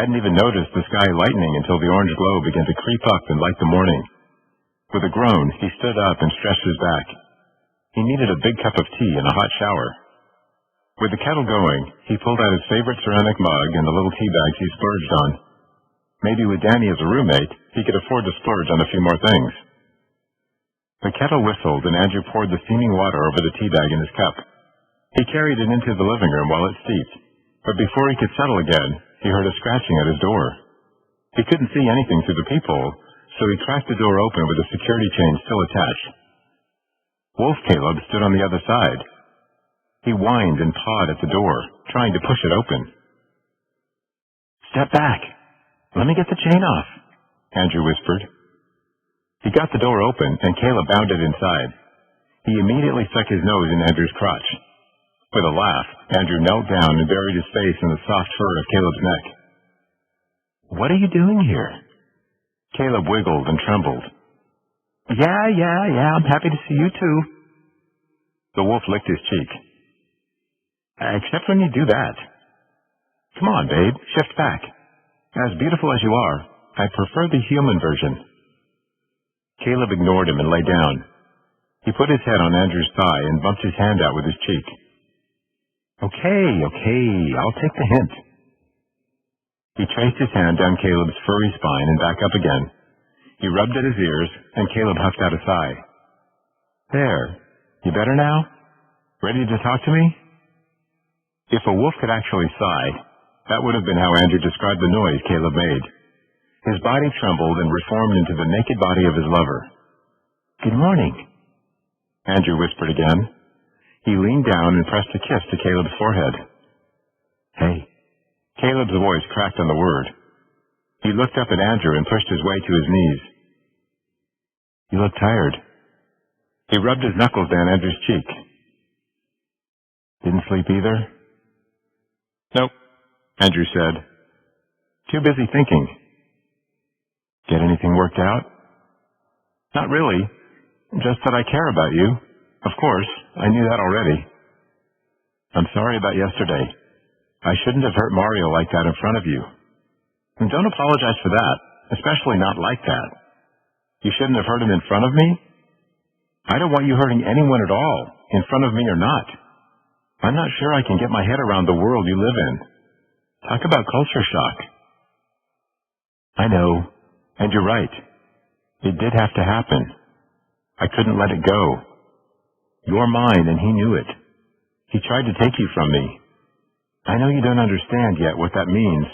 hadn't even noticed the sky lightening until the orange glow began to creep up and light the morning. With a groan, he stood up and stretched his back. He needed a big cup of tea and a hot shower. With the kettle going, he pulled out his favorite ceramic mug and the little tea bags he splurged on. Maybe with Danny as a roommate, he could afford to splurge on a few more things. The kettle whistled and Andrew poured the steaming water over the tea bag in his cup. He carried it into the living room while it steeped, but before he could settle again, he heard a scratching at his door. He couldn't see anything through the peephole, so he cracked the door open with the security chain still attached. Wolf Caleb stood on the other side. He whined and pawed at the door, trying to push it open. "Step back. Let me get the chain off," Andrew whispered. He got the door open, and Caleb bounded inside. He immediately stuck his nose in Andrew's crotch. With a laugh, Andrew knelt down and buried his face in the soft fur of Caleb's neck. "What are you doing here?" Caleb wiggled and trembled. Yeah, I'm happy to see you too." The wolf licked his cheek. "Except when you do that. Come on, babe, shift back. As beautiful as you are, I prefer the human version." Caleb ignored him and lay down. He put his head on Andrew's thigh and bumped his hand out with his cheek. Okay, I'll take the hint." He traced his hand down Caleb's furry spine and back up again. He rubbed at his ears, and Caleb huffed out a sigh. "There. You better now? Ready to talk to me?" If a wolf could actually sigh, that would have been how Andrew described the noise Caleb made. His body trembled and reformed into the naked body of his lover. "Good morning," Andrew whispered again. He leaned down and pressed a kiss to Caleb's forehead. "Hey." Caleb's voice cracked on the word. He looked up at Andrew and pushed his way to his knees. "You look tired." He rubbed his knuckles down Andrew's cheek. "Didn't sleep either?" "Nope," Andrew said. "Too busy thinking." "Get anything worked out?" "Not really. Just that I care about you. Of course, I knew that already." "I'm sorry about yesterday. I shouldn't have hurt Mario like that in front of you." "And don't apologize for that, especially not like that. You shouldn't have hurt him in front of me? I don't want you hurting anyone at all, in front of me or not. I'm not sure I can get my head around the world you live in. Talk about culture shock." "I know, and you're right. It did have to happen. I couldn't let it go. You're mine, and he knew it. He tried to take you from me. I know you don't understand yet what that means,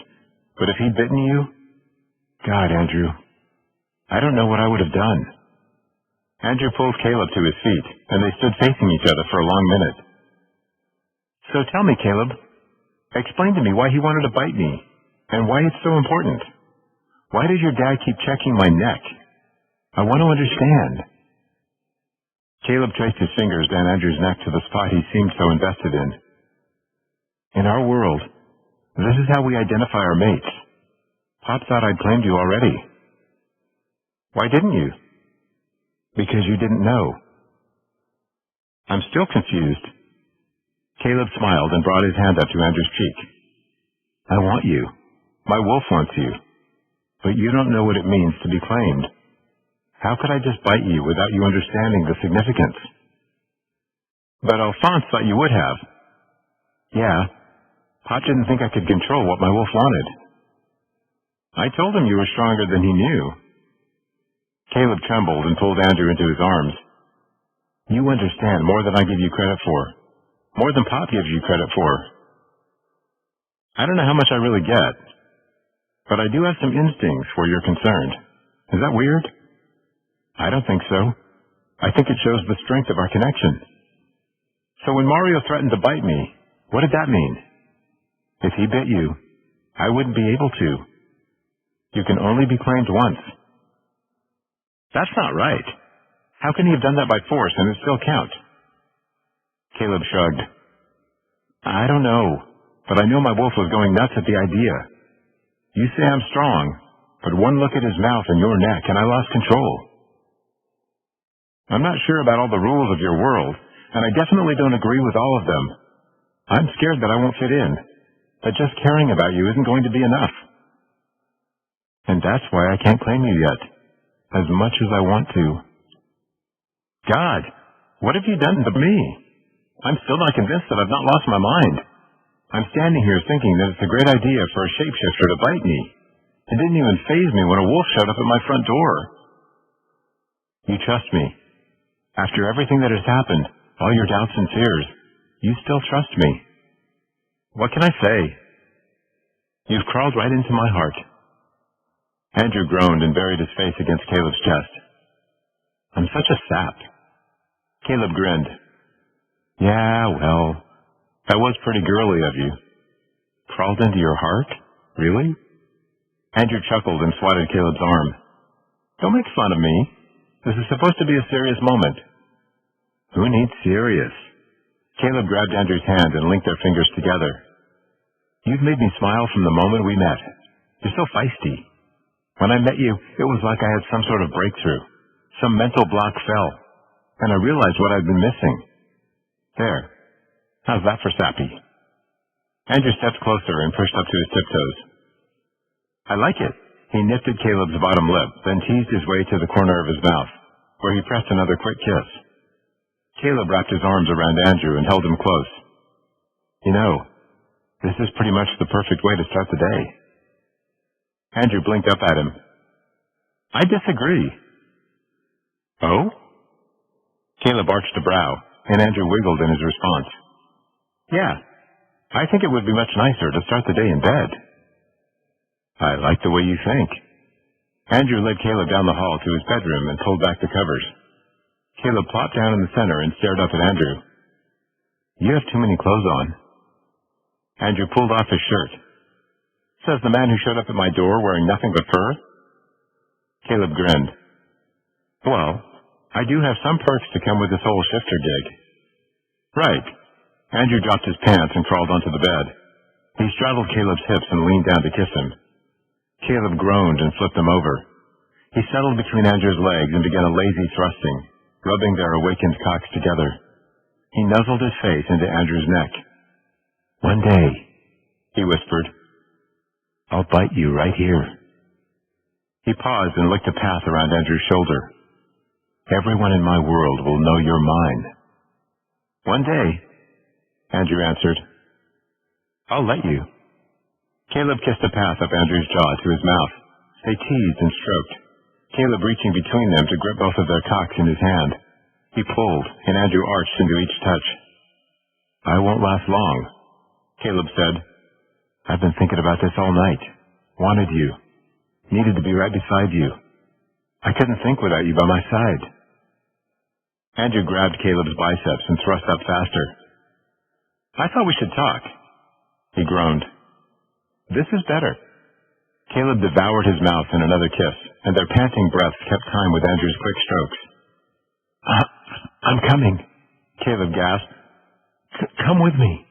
but if he'd bitten you, God, Andrew, I don't know what I would have done." Andrew pulled Caleb to his feet, and they stood facing each other for a long minute. "So tell me, Caleb, explain to me why he wanted to bite me, and why it's so important. Why does your dad keep checking my neck? I want to understand." Caleb traced his fingers down Andrew's neck to the spot he seemed so invested in. "In our world, this is how we identify our mates. Pop thought I'd claimed you already." "Why didn't you?" "Because you didn't know." "I'm still confused." Caleb smiled and brought his hand up to Andrew's cheek. "I want you. My wolf wants you. But you don't know what it means to be claimed. How could I just bite you without you understanding the significance?" "But Alphonse thought you would have." "Yeah. Pop didn't think I could control what my wolf wanted." "I told him you were stronger than he knew." Caleb trembled and pulled Andrew into his arms. "You understand more than I give you credit for. More than Pop gives you credit for." "I don't know how much I really get, but I do have some instincts where you're concerned. Is that weird?" "I don't think so. I think it shows the strength of our connection." "So when Mario threatened to bite me, what did that mean?" "If he bit you, I wouldn't be able to. You can only be claimed once." "That's not right. How can he have done that by force and it still count?" Caleb shrugged. "I don't know, but I know my wolf was going nuts at the idea. You say I'm strong, but one look at his mouth and your neck and I lost control." "I'm not sure about all the rules of your world, and I definitely don't agree with all of them. I'm scared that I won't fit in, that just caring about you isn't going to be enough. And that's why I can't claim you yet, as much as I want to. God, what have you done to me? I'm still not convinced that I've not lost my mind. I'm standing here thinking that it's a great idea for a shapeshifter to bite me. It didn't even faze me when a wolf showed up at my front door. You trust me. After everything that has happened, all your doubts and fears, you still trust me. What can I say? You've crawled right into my heart. Andrew groaned and buried his face against Caleb's chest. I'm such a sap. Caleb grinned. Yeah, well, that was pretty girly of you. Crawled into your heart? Really? Andrew chuckled and swatted Caleb's arm. Don't make fun of me. This is supposed to be a serious moment. Who needs serious? Caleb grabbed Andrew's hand and linked their fingers together. You've made me smile from the moment we met. You're so feisty. When I met you, it was like I had some sort of breakthrough. Some mental block fell, and I realized what I'd been missing. There. How's that for sappy? Andrew stepped closer and pushed up to his tiptoes. I like it. He nipped at Caleb's bottom lip, then teased his way to the corner of his mouth, where he pressed another quick kiss. Caleb wrapped his arms around Andrew and held him close. You know, this is pretty much the perfect way to start the day. Andrew blinked up at him. I disagree. Oh? Caleb arched a brow, and Andrew wiggled in his response. Yeah, I think it would be much nicer to start the day in bed. I like the way you think. Andrew led Caleb down the hall to his bedroom and pulled back the covers. Caleb plopped down in the center and stared up at Andrew. You have too many clothes on. Andrew pulled off his shirt. Says the man who showed up at my door wearing nothing but fur? Caleb grinned. Well, I do have some perks to come with this whole shifter gig. Right. Andrew dropped his pants and crawled onto the bed. He straddled Caleb's hips and leaned down to kiss him. Caleb groaned and flipped him over. He settled between Andrew's legs and began a lazy thrusting, rubbing their awakened cocks together. He nuzzled his face into Andrew's neck. One day, he whispered, I'll bite you right here. He paused and licked a path around Andrew's shoulder. Everyone in my world will know you're mine. One day, Andrew answered. I'll let you. Caleb kissed a path up Andrew's jaw to his mouth. They teased and stroked, Caleb reaching between them to grip both of their cocks in his hand. He pulled, and Andrew arched into each touch. I won't last long, Caleb said. I've been thinking about this all night. Wanted you. Needed to be right beside you. I couldn't think without you by my side. Andrew grabbed Caleb's biceps and thrust up faster. I thought we should talk. He groaned. This is better. Caleb devoured his mouth in another kiss, and their panting breaths kept time with Andrew's quick strokes. I'm coming, Caleb gasped. Come with me.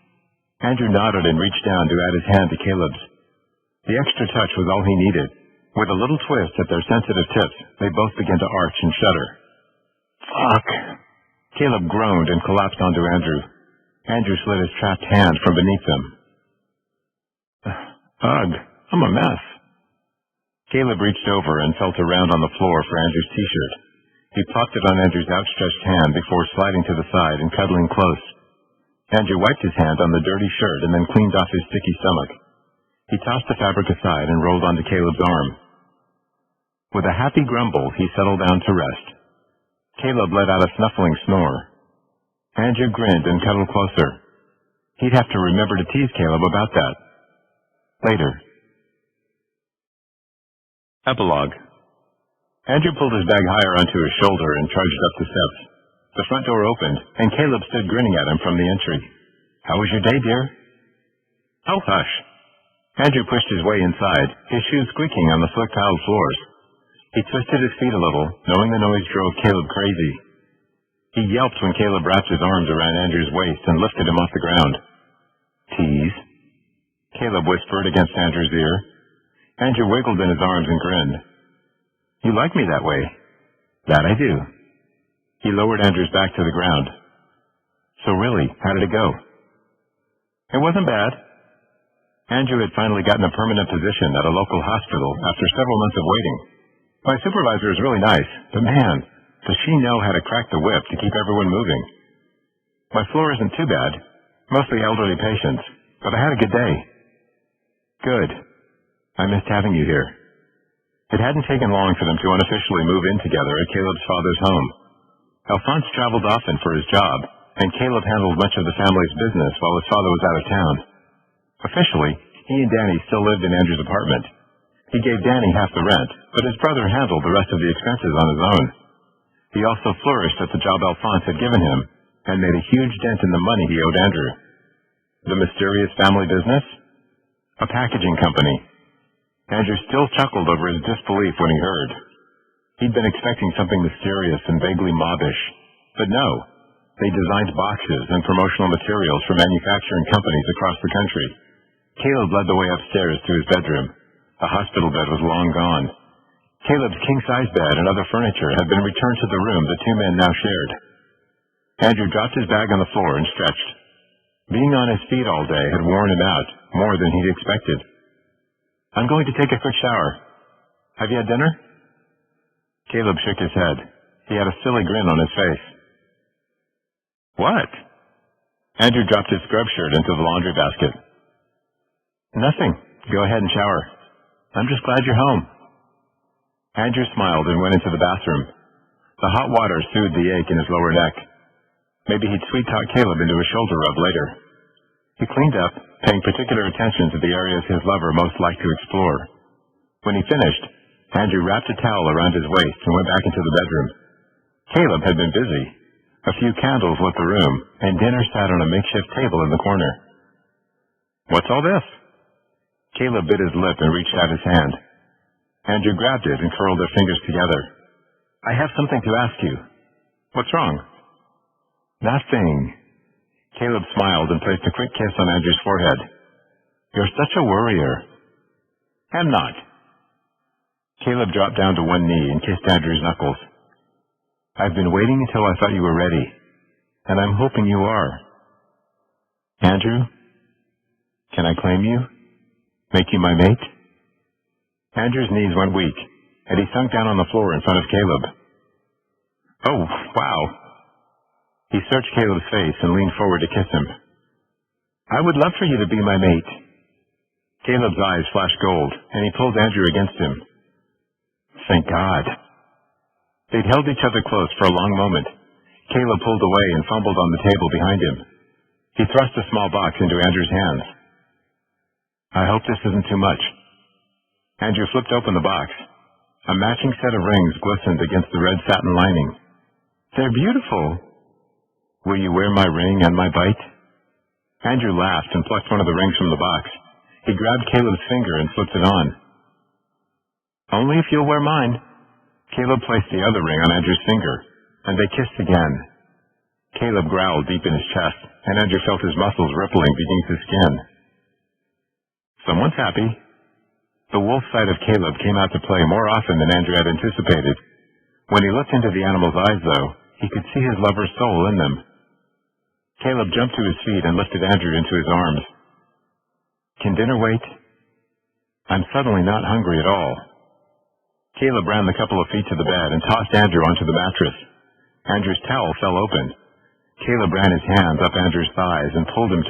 Andrew nodded and reached down to add his hand to Caleb's. The extra touch was all he needed. With a little twist at their sensitive tips, they both began to arch and shudder. Fuck! Caleb groaned and collapsed onto Andrew. Andrew slid his trapped hand from beneath them. Ugh, I'm a mess. Caleb reached over and felt around on the floor for Andrew's t-shirt. He plopped it on Andrew's outstretched hand before sliding to the side and cuddling close. Andrew wiped his hand on the dirty shirt and then cleaned off his sticky stomach. He tossed the fabric aside and rolled onto Caleb's arm. With a happy grumble, he settled down to rest. Caleb let out a snuffling snore. Andrew grinned and cuddled closer. He'd have to remember to tease Caleb about that. Later. Epilogue. Andrew pulled his bag higher onto his shoulder and trudged up the steps. The front door opened, and Caleb stood grinning at him from the entry. How was your day, dear? Oh, hush. Andrew pushed his way inside, his shoes squeaking on the slick-tiled floors. He twisted his feet a little, knowing the noise drove Caleb crazy. He yelped when Caleb wrapped his arms around Andrew's waist and lifted him off the ground. Tease, Caleb whispered against Andrew's ear. Andrew wiggled in his arms and grinned. You like me that way? That I do. He lowered Andrew's back to the ground. So really, how did it go? It wasn't bad. Andrew had finally gotten a permanent position at a local hospital after several months of waiting. My supervisor is really nice, but man, does she know how to crack the whip to keep everyone moving. My floor isn't too bad, mostly elderly patients, but I had a good day. Good. I missed having you here. It hadn't taken long for them to unofficially move in together at Caleb's father's home. Alphonse traveled often for his job, and Caleb handled much of the family's business while his father was out of town. Officially, he and Danny still lived in Andrew's apartment. He gave Danny half the rent, but his brother handled the rest of the expenses on his own. He also flourished at the job Alphonse had given him, and made a huge dent in the money he owed Andrew. The mysterious family business? A packaging company. Andrew still chuckled over his disbelief when he heard. He'd been expecting something mysterious and vaguely mobbish, but no. They designed boxes and promotional materials for manufacturing companies across the country. Caleb led the way upstairs to his bedroom. The hospital bed was long gone. Caleb's king-size bed and other furniture had been returned to the room the two men now shared. Andrew dropped his bag on the floor and stretched. Being on his feet all day had worn him out more than he'd expected. I'm going to take a quick shower. Have you had dinner? Caleb shook his head. He had a silly grin on his face. What? Andrew dropped his scrub shirt into the laundry basket. Nothing. Go ahead and shower. I'm just glad you're home. Andrew smiled and went into the bathroom. The hot water soothed the ache in his lower neck. Maybe he'd sweet-talk Caleb into a shoulder rub later. He cleaned up, paying particular attention to the areas his lover most liked to explore. When he finished, Andrew wrapped a towel around his waist and went back into the bedroom. Caleb had been busy. A few candles lit the room, and dinner sat on a makeshift table in the corner. What's all this? Caleb bit his lip and reached out his hand. Andrew grabbed it and curled their fingers together. I have something to ask you. What's wrong? Nothing. Caleb smiled and placed a quick kiss on Andrew's forehead. You're such a worrier. I'm not. Caleb dropped down to one knee and kissed Andrew's knuckles. I've been waiting until I thought you were ready, and I'm hoping you are. Andrew, can I claim you? Make you my mate? Andrew's knees went weak, and he sunk down on the floor in front of Caleb. Oh, wow. He searched Caleb's face and leaned forward to kiss him. I would love for you to be my mate. Caleb's eyes flashed gold, and he pulled Andrew against him. Thank God. They'd held each other close for a long moment. Caleb pulled away and fumbled on the table behind him. He thrust a small box into Andrew's hands. I hope this isn't too much. Andrew flipped open the box. A matching set of rings glistened against the red satin lining. They're beautiful. Will you wear my ring and my bite? Andrew laughed and plucked one of the rings from the box. He grabbed Caleb's finger and slipped it on. Only if you'll wear mine. Caleb placed the other ring on Andrew's finger, and they kissed again. Caleb growled deep in his chest, and Andrew felt his muscles rippling beneath his skin. Someone's happy. The wolf side of Caleb came out to play more often than Andrew had anticipated. When he looked into the animal's eyes, though, he could see his lover's soul in them. Caleb jumped to his feet and lifted Andrew into his arms. Can dinner wait? I'm suddenly not hungry at all. Caleb ran the couple of feet to the bed and tossed Andrew onto the mattress. Andrew's towel fell open. Caleb ran his hands up Andrew's thighs and pulled him to